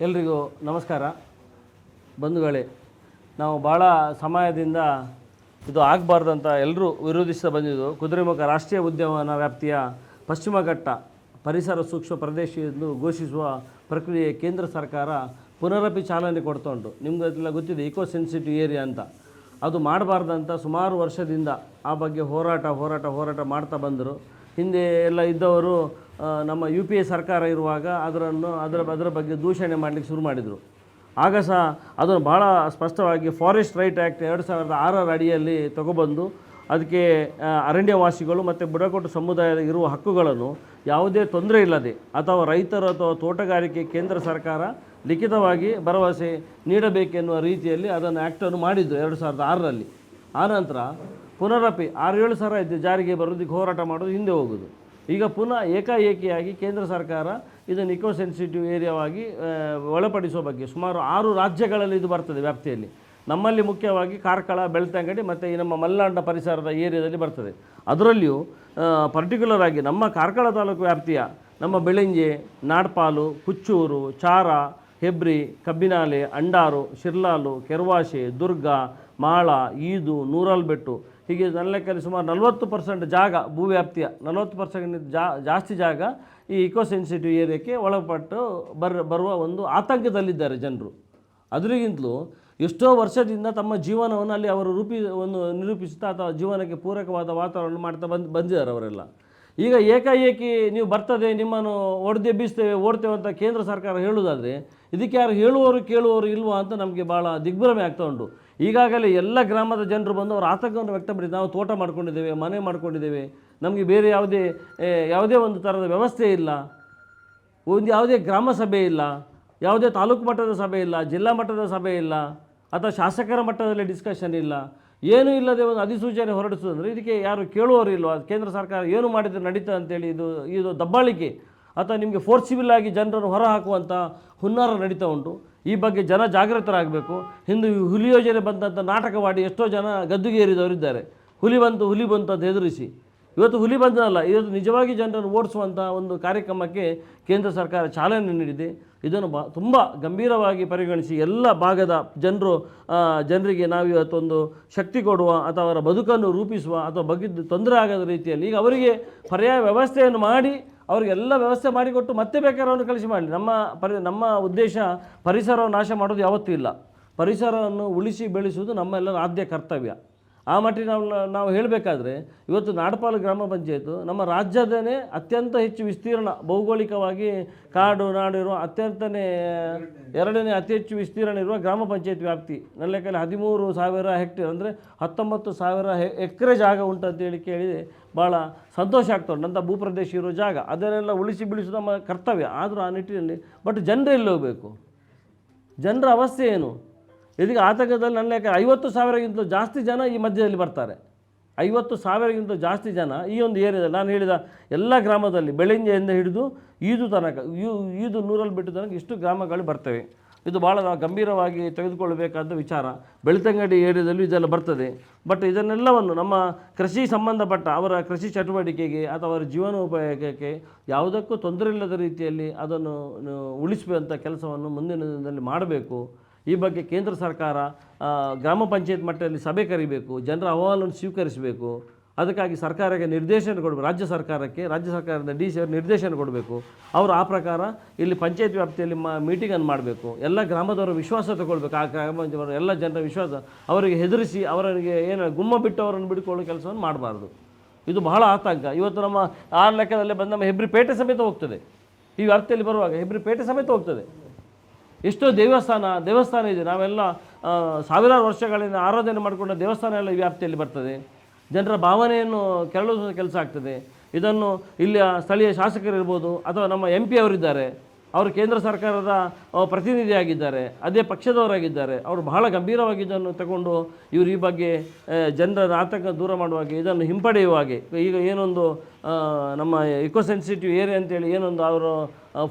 ಎಲ್ರಿಗೂ ನಮಸ್ಕಾರ ಬಂಧುಗಳೇ. ನಾವು ಭಾಳ ಸಮಯದಿಂದ ಇದು ಆಗಬಾರ್ದಂತ ಎಲ್ಲರೂ ವಿರೋಧಿಸ್ತಾ ಬಂದಿದ್ದು ಕುದುರೆಮುಖ ರಾಷ್ಟ್ರೀಯ ಉದ್ಯಾನವನ ವ್ಯಾಪ್ತಿಯ ಪಶ್ಚಿಮ ಘಟ್ಟ ಪರಿಸರ ಸೂಕ್ಷ್ಮ ಪ್ರದೇಶ ಎಂದು ಘೋಷಿಸುವ ಪ್ರಕ್ರಿಯೆ ಕೇಂದ್ರ ಸರ್ಕಾರ ಪುನರಪಿ ಚಾಲನೆ ಕೊಡ್ತಾ ಉಂಟು. ನಿಮಗೆಲ್ಲ ಗೊತ್ತಿದೆ ಇಕೋ ಸೆನ್ಸಿಟಿವ್ ಏರಿಯಾ ಅಂತ. ಅದು ಮಾಡಬಾರ್ದಂತ ಸುಮಾರು ವರ್ಷದಿಂದ ಆ ಬಗ್ಗೆ ಹೋರಾಟ ಮಾಡ್ತಾ ಬಂದರು. ಹಿಂದೆ ಎಲ್ಲ ಇದ್ದವರು ನಮ್ಮ UPA ಸರ್ಕಾರ ಇರುವಾಗ ಅದರ ಬಗ್ಗೆ ದೂಷಣೆ ಮಾಡಲಿಕ್ಕೆ ಶುರು ಮಾಡಿದರು. ಆಗ ಸಹ ಅದನ್ನು ಭಾಳ ಸ್ಪಷ್ಟವಾಗಿ ಫಾರೆಸ್ಟ್ ರೈಟ್ ಆ್ಯಕ್ಟ್ 2006 ಅಡಿಯಲ್ಲಿ ತಗೊಬಂದು ಅದಕ್ಕೆ ಅರಣ್ಯವಾಸಿಗಳು ಮತ್ತು ಬುಡಕಟ್ಟು ಸಮುದಾಯದ ಇರುವ ಹಕ್ಕುಗಳನ್ನು ಯಾವುದೇ ತೊಂದರೆ ಇಲ್ಲದೆ ಅಥವಾ ರೈತರು ಅಥವಾ ತೋಟಗಾರಿಕೆ ಕೇಂದ್ರ ಸರ್ಕಾರ ಲಿಖಿತವಾಗಿ ಭರವಸೆ ನೀಡಬೇಕೆನ್ನುವ ರೀತಿಯಲ್ಲಿ ಅದನ್ನು ಆ್ಯಕ್ಟನ್ನು ಮಾಡಿದ್ದು 2006ರಲ್ಲಿ. ಆನಂತರ ಪುನರಪಿ 6-7 ಸಲ ಇದ್ದು ಜಾರಿಗೆ ಬರೋದಕ್ಕೆ ಹೋರಾಟ ಮಾಡೋದು ಹಿಂದೆ ಹೋಗೋದು. ಈಗ ಪುನಃ ಏಕಾಏಕಿಯಾಗಿ ಕೇಂದ್ರ ಸರ್ಕಾರ ಇದನ್ನು ಇಕೋ ಸೆನ್ಸಿಟಿವ್ ಏರಿಯಾವಾಗಿ ಒಳಪಡಿಸುವ ಬಗ್ಗೆ ಸುಮಾರು 6 ರಾಜ್ಯಗಳಲ್ಲಿ ಇದು ಬರ್ತದೆ ವ್ಯಾಪ್ತಿಯಲ್ಲಿ. ನಮ್ಮಲ್ಲಿ ಮುಖ್ಯವಾಗಿ ಕಾರ್ಕಳ, ಬೆಳ್ತಂಗಡಿ ಮತ್ತು ಈ ನಮ್ಮ ಮಲೆನಾಡಿನ ಪರಿಸರದ ಏರಿಯಾದಲ್ಲಿ ಬರ್ತದೆ. ಅದರಲ್ಲಿಯೂ ಪರ್ಟಿಕ್ಯುಲರ್ ಆಗಿ ನಮ್ಮ ಕಾರ್ಕಳ ತಾಲೂಕು ವ್ಯಾಪ್ತಿಯ ನಮ್ಮ ಬೆಳಂಜೆ, ನಾಡ್ಪಾಲು, ಕುಚ್ಚೂರು, ಚಾರ, ಹೆಬ್ರಿ, ಕಬ್ಬಿನಾಲೆ, ಅಂಡಾರು, ಶಿರ್ಲಾಲು, ಕೆರ್ವಾಶೆ, ದುರ್ಗ, ಮಾಳ, ಈದು, ನೂರಲ್ಬೆಟ್ಟು ಹೀಗೆ ನನ್ನ ಲೆಕ್ಕದಲ್ಲಿ ಸುಮಾರು 40% ಜಾಗ ಭೂವ್ಯಾಪ್ತಿಯ 40% ಜಾಸ್ತಿ ಜಾಗ ಈ ಇಕೋ ಸೆನ್ಸಿಟಿವ್ ಏರಿಯಾಕ್ಕೆ ಒಳಪಟ್ಟು ಬರುವ ಒಂದು ಆತಂಕದಲ್ಲಿದ್ದಾರೆ ಜನರು. ಅದರಿಗಿಂತಲೂ ಎಷ್ಟೋ ವರ್ಷದಿಂದ ತಮ್ಮ ಜೀವನವನ್ನು ಅಲ್ಲಿ ಅವರು ನಿರೂಪಿಸುತ್ತಾ ಅಥವಾ ಜೀವನಕ್ಕೆ ಪೂರಕವಾದ ವಾತಾವರಣ ಮಾಡ್ತಾ ಬಂದಿದ್ದಾರೆ ಅವರೆಲ್ಲ. ಈಗ ಏಕಾಏಕಿ ನೀವು ಬರ್ತದೆ, ನಿಮ್ಮನ್ನು ಓಡ್ತೇವೆ ಅಂತ ಕೇಂದ್ರ ಸರ್ಕಾರ ಹೇಳುವುದಾದರೆ ಇದಕ್ಕೆ ಯಾರು ಹೇಳುವವರು ಕೇಳುವವರು ಇಲ್ವಾ ಅಂತ ನಮಗೆ ಭಾಳ ದಿಗ್ಭ್ರಮೆ ಆಗ್ತಾ ಉಂಟು. ಈಗಾಗಲೇ ಎಲ್ಲ ಗ್ರಾಮದ ಜನರು ಬಂದು ಅವರ ಆತಂಕವನ್ನು ವ್ಯಕ್ತಪಡಿಸಿ ನಾವು ತೋಟ ಮಾಡ್ಕೊಂಡಿದ್ದೇವೆ, ಮನೆ ಮಾಡ್ಕೊಂಡಿದ್ದೇವೆ, ನಮಗೆ ಬೇರೆ ಯಾವುದೇ ಒಂದು ಥರದ ವ್ಯವಸ್ಥೆ ಇಲ್ಲ, ಯಾವುದೇ ಗ್ರಾಮ ಸಭೆ ಇಲ್ಲ, ಯಾವುದೇ ತಾಲೂಕು ಮಟ್ಟದ ಸಭೆ ಇಲ್ಲ, ಜಿಲ್ಲಾ ಮಟ್ಟದ ಸಭೆ ಇಲ್ಲ, ಅಥವಾ ಶಾಸಕರ ಮಟ್ಟದಲ್ಲಿ ಡಿಸ್ಕಷನ್ ಇಲ್ಲ, ಏನೂ ಇಲ್ಲದೆ ಒಂದು ಅಧಿಸೂಚನೆ ಹೊರಡಿಸೋದಂದರೆ ಇದಕ್ಕೆ ಯಾರು ಕೇಳುವವರು ಇಲ್ವಾ? ಕೇಂದ್ರ ಸರ್ಕಾರ ಏನು ಮಾಡಿದರೆ ನಡೀತದೆ ಅಂತೇಳಿ ಇದು ದಬ್ಬಾಳಿಕೆ ಅಥವಾ ನಿಮಗೆ ಫೋರ್ಸಿಬಲ್ ಆಗಿ ಜನರನ್ನು ಹೊರ ಹಾಕುವಂಥ ಹುನ್ನಾರ ನಡೀತಾ ಉಂಟು. ಈ ಬಗ್ಗೆ ಜನ ಜಾಗೃತರಾಗಬೇಕು. ಹಿಂದೆ ಹುಲಿ ಯೋಜನೆ ಬಂದಂಥ ನಾಟಕವಾಡಿ ಎಷ್ಟೋ ಜನ ಗದ್ದುಗೇರಿದವರಿದ್ದಾರೆ. ಹುಲಿ ಬಂತು ಅಂತ ಹೆದರಿಸಿ. ಇವತ್ತು ಹುಲಿ ಬಂದಲ್ಲ, ಇವತ್ತು ನಿಜವಾಗಿ ಜನರನ್ನು ಓಡಿಸುವಂಥ ಒಂದು ಕಾರ್ಯಕ್ರಮಕ್ಕೆ ಕೇಂದ್ರ ಸರ್ಕಾರ ಚಾಲನೆ ನೀಡಿದೆ. ಇದನ್ನು ತುಂಬ ಗಂಭೀರವಾಗಿ ಪರಿಗಣಿಸಿ ಎಲ್ಲ ಭಾಗದ ಜನರಿಗೆ ನಾವು ಇವತ್ತೊಂದು ಶಕ್ತಿ ಕೊಡುವ ಅಥವಾ ಅವರ ಬದುಕನ್ನು ರೂಪಿಸುವ ಅಥವಾ ಬಗ್ಗಿದ್ದು ತೊಂದರೆ ಆಗದ ರೀತಿಯಲ್ಲಿ ಈಗ ಅವರಿಗೆ ಪರ್ಯಾಯ ವ್ಯವಸ್ಥೆಯನ್ನು ಮಾಡಿ ಅವರಿಗೆಲ್ಲ ವ್ಯವಸ್ಥೆ ಮಾಡಿಕೊಟ್ಟು ಮತ್ತೆ ಬೇಕಾದ್ರೆ ಅವನು ಕಳಿಸಿ ಮಾಡಲಿ. ನಮ್ಮ ಉದ್ದೇಶ ಪರಿಸರವನ್ನು ನಾಶ ಮಾಡೋದು ಯಾವತ್ತೂ ಇಲ್ಲ. ಪರಿಸರವನ್ನು ಉಳಿಸಿ ಬೆಳೆಸುವುದು ನಮ್ಮೆಲ್ಲರ ಆದ್ಯ ಕರ್ತವ್ಯ. ಆ ಮಟ್ಟಿಗೆ ನಾವು ಹೇಳಬೇಕಾದ್ರೆ ಇವತ್ತು ನಾಡಪಾಲು ಗ್ರಾಮ ಪಂಚಾಯತು ನಮ್ಮ ರಾಜ್ಯದನೇ ಅತ್ಯಂತ ಹೆಚ್ಚು ವಿಸ್ತೀರ್ಣ ಭೌಗೋಳಿಕವಾಗಿ ಕಾಡು ನಾಡು ಇರುವ ಎರಡನೇ ಅತಿ ಹೆಚ್ಚು ವಿಸ್ತೀರ್ಣ ಇರುವ ಗ್ರಾಮ ಪಂಚಾಯತ್ ವ್ಯಾಪ್ತಿ. ನನ್ನ ಲೆಕ್ಕದಲ್ಲಿ 13,000 ಹೆಕ್ಟೇರ್ ಅಂದರೆ 19,000 ಎಕರೆ ಜಾಗ ಉಂಟಂತೇಳಿ ಕೇಳಿ ಭಾಳ ಸಂತೋಷ ಆಗ್ತದೆ. ನಂತರ ಭೂಪ್ರದೇಶ ಇರೋ ಜಾಗ ಅದನ್ನೆಲ್ಲ ಉಳಿಸಿ ಬೆಳೆಸೋದು ನಮ್ಮ ಕರ್ತವ್ಯ. ಆದರೂ ಆ ನಿಟ್ಟಿನಲ್ಲಿ ಬಟ್ ಜನರು ಎಲ್ಲಿ ಹೋಗಬೇಕು? ಜನರ ಅವಸ್ಥೆ ಏನು? ಇದೀಗ ಆತಂಕದಲ್ಲಿ ನನ್ನ ಲೆಕ್ಕ 50,000ಗಿಂತ ಜಾಸ್ತಿ ಜನ ಈ ಮಧ್ಯದಲ್ಲಿ ಬರ್ತಾರೆ. 50,000ಗಿಂತ ಜಾಸ್ತಿ ಜನ ಈ ಒಂದು ಏರಿಯಾದಲ್ಲಿ ನಾನು ಹೇಳಿದ ಎಲ್ಲ ಗ್ರಾಮದಲ್ಲಿ ಬೆಳಂಜೆಯಿಂದ ಹಿಡಿದು ಈದು ತನಕ ಈದು ನೂರಲ್ಬೆಟ್ಟು ತನಕ ಇಷ್ಟು ಗ್ರಾಮಗಳು ಬರ್ತವೆ. ಇದು ಭಾಳ ಗಂಭೀರವಾಗಿ ತೆಗೆದುಕೊಳ್ಳಬೇಕಾದ ವಿಚಾರ. ಬೆಳ್ತಂಗಡಿ ಏರಿಯಾದಲ್ಲೂ ಇದೆಲ್ಲ ಬರ್ತದೆ. ಬಟ್ ಇದನ್ನೆಲ್ಲವನ್ನು ನಮ್ಮ ಕೃಷಿ ಸಂಬಂಧಪಟ್ಟ ಅವರ ಕೃಷಿ ಚಟುವಟಿಕೆಗೆ ಅಥವಾ ಅವರ ಜೀವನೋಪಾಯಕ್ಕೆ ಯಾವುದಕ್ಕೂ ತೊಂದರೆ ಇಲ್ಲದ ರೀತಿಯಲ್ಲಿ ಅದನ್ನು ಉಳಿಸುವಂಥ ಕೆಲಸವನ್ನು ಮುಂದಿನ ದಿನದಲ್ಲಿ ಮಾಡಬೇಕು. ಈ ಬಗ್ಗೆ ಕೇಂದ್ರ ಸರ್ಕಾರ ಗ್ರಾಮ ಪಂಚಾಯತ್ ಮಟ್ಟದಲ್ಲಿ ಸಭೆ ಕರಿಬೇಕು, ಜನರ ಅಹವಾಲನ್ನು ಸ್ವೀಕರಿಸಬೇಕು. ಅದಕ್ಕಾಗಿ ಸರ್ಕಾರಕ್ಕೆ ನಿರ್ದೇಶನ ಕೊಡಬೇಕು. ರಾಜ್ಯ ಸರ್ಕಾರದ DC ನಿರ್ದೇಶನ ಕೊಡಬೇಕು. ಅವರು ಆ ಪ್ರಕಾರ ಇಲ್ಲಿ ಪಂಚಾಯತ್ ವ್ಯಾಪ್ತಿಯಲ್ಲಿ ಮೀಟಿಂಗನ್ನು ಮಾಡಬೇಕು. ಎಲ್ಲ ಗ್ರಾಮದವರ ವಿಶ್ವಾಸ ತಗೊಳ್ಬೇಕು. ಆ ಗ್ರಾಮದವರ ಎಲ್ಲ ಜನರ ವಿಶ್ವಾಸ ಅವರಿಗೆ ಹೆದರಿಸಿ ಅವರಿಗೆ ಗುಮ್ಮ ಬಿಟ್ಟು ಅವರನ್ನು ಬಿಡ್ಕೊಳ್ಳೋ ಕೆಲಸವನ್ನು ಮಾಡಬಾರ್ದು. ಇದು ಬಹಳ ಆತಂಕ. ಇವತ್ತು ನಮ್ಮ ಆ ಲೆಕ್ಕದಲ್ಲೇ ಬಂದು ನಮ್ಮ ಹೆಬ್ರಿ ಪೇಟೆ ಸಮೇತ ಹೋಗ್ತದೆ. ಈ ವ್ಯಾಪ್ತಿಯಲ್ಲಿ ಬರುವಾಗ ಹೆಬ್ರಿ ಪೇಟೆ ಸಮೇತ ಹೋಗ್ತದೆ. ಎಷ್ಟೋ ದೇವಸ್ಥಾನ ಇದೆ. ನಾವೆಲ್ಲ ಸಾವಿರಾರು ವರ್ಷಗಳಿಂದ ಆರಾಧನೆ ಮಾಡಿಕೊಂಡ ದೇವಸ್ಥಾನ ಎಲ್ಲ ಈ ವ್ಯಾಪ್ತಿಯಲ್ಲಿ ಬರ್ತದೆ. ಜನರ ಭಾವನೆಯನ್ನು ಕೆರಳಿಸುವ ಕೆಲಸ ಆಗ್ತದೆ. ಇದನ್ನು ಇಲ್ಲಿಯ ಸ್ಥಳೀಯ ಶಾಸಕರಿರ್ಬೋದು ಅಥವಾ ನಮ್ಮ MP ಅವರಿದ್ದಾರೆ, ಅವರು ಕೇಂದ್ರ ಸರ್ಕಾರದ ಪ್ರತಿನಿಧಿಯಾಗಿದ್ದಾರೆ, ಅದೇ ಪಕ್ಷದವರಾಗಿದ್ದಾರೆ. ಅವರು ಬಹಳ ಗಂಭೀರವಾಗಿ ಇದನ್ನು ತಗೊಂಡು ಇವರು ಈ ಬಗ್ಗೆ ಜನರ ಆತಂಕ ದೂರ ಮಾಡುವಾಗೆ ಇದನ್ನು ಹಿಂಪಡೆಯುವಾಗೆ ಈಗ ಏನೊಂದು ನಮ್ಮ ಇಕೋ ಸೆನ್ಸಿಟಿವ್ ಏರಿಯಾ ಅಂತೇಳಿ ಏನೊಂದು ಅವರು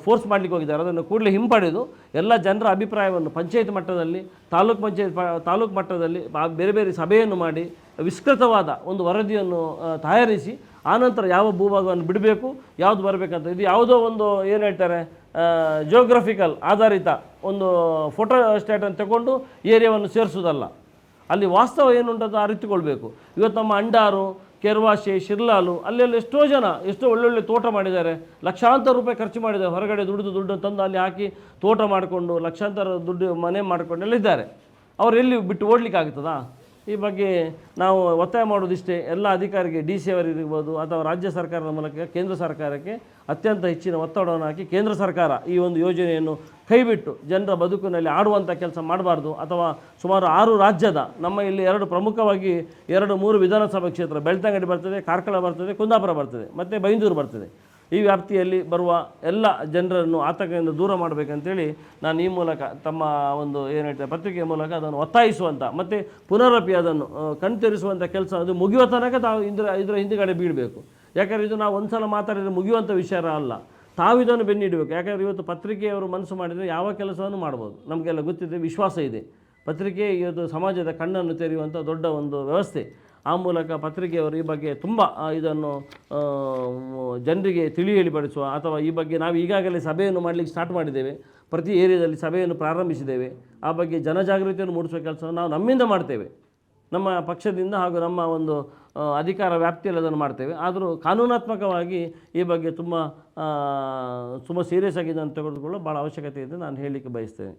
ಫೋರ್ಸ್ ಮಾಡಲಿಕ್ಕೆ ಹೋಗಿದ್ದಾರೆ, ಅದನ್ನು ಕೂಡಲೇ ಹಿಂಪಡೆದು ಎಲ್ಲ ಜನರ ಅಭಿಪ್ರಾಯವನ್ನು ಪಂಚಾಯತ್ ಮಟ್ಟದಲ್ಲಿ ತಾಲೂಕು ಮಟ್ಟದಲ್ಲಿ ಬೇರೆ ಬೇರೆ ಸಭೆಯನ್ನು ಮಾಡಿ ವಿಸ್ತೃತವಾದ ಒಂದು ವರದಿಯನ್ನು ತಯಾರಿಸಿ ಆನಂತರ ಯಾವ ಭೂಭಾಗವನ್ನು ಬಿಡಬೇಕು, ಯಾವುದು ಬರಬೇಕಂತ ಇದು ಯಾವುದೋ ಒಂದು ಏನು ಹೇಳ್ತಾರೆ ಜಿಯೋಗ್ರಫಿಕಲ್ ಆಧಾರಿತ ಒಂದು ಫೋಟೋ ಸ್ಟೇಟನ್ನು ತಗೊಂಡು ಏರಿಯಾವನ್ನು ಸೇರಿಸೋದಲ್ಲ. ಅಲ್ಲಿ ವಾಸ್ತವ ಏನುಂಟದು ಅರಿತುಕೊಳ್ಬೇಕು. ಇವತ್ತು ನಮ್ಮ ಅಂಡಾರು, ಕೆರ್ವಾಶೆ, ಶಿರ್ಲಾಲು ಅಲ್ಲೆಲ್ಲ ಎಷ್ಟೋ ಒಳ್ಳೊಳ್ಳೆ ತೋಟ ಮಾಡಿದ್ದಾರೆ, ಲಕ್ಷಾಂತರ ರೂಪಾಯಿ ಖರ್ಚು ಮಾಡಿದ್ದಾರೆ, ಹೊರಗಡೆ ದುಡ್ಡು ತಂದು ಅಲ್ಲಿ ಹಾಕಿ ತೋಟ ಮಾಡಿಕೊಂಡು ಲಕ್ಷಾಂತರ ದುಡ್ಡು ಮನೆ ಮಾಡಿಕೊಂಡೆಲ್ಲ ಇದ್ದಾರೆ. ಅವ್ರು ಎಲ್ಲಿ ಬಿಟ್ಟು ಓಡಲಿಕ್ಕೆ ಆಗ್ತದಾ? ಈ ಬಗ್ಗೆ ನಾವು ಒತ್ತಾಯ ಮಾಡೋದಿಷ್ಟೇ, ಎಲ್ಲ ಅಧಿಕಾರಿಗೆ ಡಿ ಸಿ ಅವರಿರ್ಬೋದು ಅಥವಾ ರಾಜ್ಯ ಸರ್ಕಾರದ ಮೂಲಕ ಕೇಂದ್ರ ಸರ್ಕಾರಕ್ಕೆ ಅತ್ಯಂತ ಹೆಚ್ಚಿನ ಒತ್ತಡವನ್ನು ಹಾಕಿ ಕೇಂದ್ರ ಸರ್ಕಾರ ಈ ಒಂದು ಯೋಜನೆಯನ್ನು ಕೈಬಿಟ್ಟು ಜನರ ಬದುಕಿನಲ್ಲಿ ಆಡುವಂಥ ಕೆಲಸ ಮಾಡಬಾರ್ದು. ಅಥವಾ ಸುಮಾರು 6 ರಾಜ್ಯದ ನಮ್ಮ ಇಲ್ಲಿ ಪ್ರಮುಖವಾಗಿ 2-3 ವಿಧಾನಸಭಾ ಕ್ಷೇತ್ರ, ಬೆಳ್ತಂಗಡಿ ಬರ್ತದೆ, ಕಾರ್ಕಳ ಬರ್ತದೆ, ಕುಂದಾಪುರ ಬರ್ತದೆ ಮತ್ತು ಬೈಂದೂರು ಬರ್ತದೆ. ಈ ವ್ಯಾಪ್ತಿಯಲ್ಲಿ ಬರುವ ಎಲ್ಲ ಜನರನ್ನು ಆತಂಕದಿಂದ ದೂರ ಮಾಡಬೇಕಂತೇಳಿ ನಾನು ಈ ಮೂಲಕ ತಮ್ಮ ಒಂದು ಏನು ಹೇಳ್ತಾರೆ ಪತ್ರಿಕೆಯ ಮೂಲಕ ಅದನ್ನು ಒತ್ತಾಯಿಸುವಂಥ ಮತ್ತು ಪುನರಪಿ ಅದನ್ನು ಕಣ್ತೆರೆಸುವಂಥ ಕೆಲಸ ಅದು ಮುಗಿಯುವ ತನಕ ತಾವು ಇದರ ಹಿಂದುಗಡೆ ಬೀಳಬೇಕು. ಯಾಕಂದರೆ ಇದು ನಾವು ಒಂದು ಸಲ ಮಾತಾಡಿದರೆ ಮುಗಿಯುವಂಥ ವಿಷಯ ಅಲ್ಲ, ತಾವಿದನ್ನು ಬೆನ್ನಿಡಬೇಕು. ಯಾಕಂದರೆ ಇವತ್ತು ಪತ್ರಿಕೆಯವರು ಮನಸ್ಸು ಮಾಡಿದರೆ ಯಾವ ಕೆಲಸವನ್ನು ಮಾಡ್ಬೋದು, ನಮಗೆಲ್ಲ ಗೊತ್ತಿದೆ, ವಿಶ್ವಾಸ ಇದೆ. ಪತ್ರಿಕೆ ಇವತ್ತು ಸಮಾಜದ ಕಣ್ಣನ್ನು ತೆರೆಯುವಂಥ ದೊಡ್ಡ ಒಂದು ವ್ಯವಸ್ಥೆ. ಆ ಮೂಲಕ ಪತ್ರಿಕೆಯವರು ಈ ಬಗ್ಗೆ ತುಂಬ ಇದನ್ನು ಜನರಿಗೆ ತಿಳಿಪಡಿಸುವ ಅಥವಾ ಈ ಬಗ್ಗೆ ನಾವು ಈಗಾಗಲೇ ಸಭೆಯನ್ನು ಮಾಡಲಿಕ್ಕೆ ಸ್ಟಾರ್ಟ್ ಮಾಡಿದ್ದೇವೆ, ಪ್ರತಿ ಏರಿಯಾದಲ್ಲಿ ಸಭೆಯನ್ನು ಪ್ರಾರಂಭಿಸಿದ್ದೇವೆ. ಆ ಬಗ್ಗೆ ಜನಜಾಗೃತಿಯನ್ನು ಮೂಡಿಸುವ ಕೆಲಸವನ್ನು ನಾವು ನಮ್ಮಿಂದ ಮಾಡ್ತೇವೆ, ನಮ್ಮ ಪಕ್ಷದಿಂದ ಹಾಗೂ ನಮ್ಮ ಒಂದು ಅಧಿಕಾರ ವ್ಯಾಪ್ತಿಯಲ್ಲಿ ಅದನ್ನು ಮಾಡ್ತೇವೆ. ಆದರೂ ಕಾನೂನಾತ್ಮಕವಾಗಿ ಈ ಬಗ್ಗೆ ತುಂಬ ಸೀರಿಯಸ್ ಆಗಿ ಇದನ್ನು ತೆಗೆದುಕೊಳ್ಳೋ ಭಾಳ ಅವಶ್ಯಕತೆ ಇದೆ ನಾನು ಹೇಳಲಿಕ್ಕೆ ಬಯಸ್ತೇನೆ.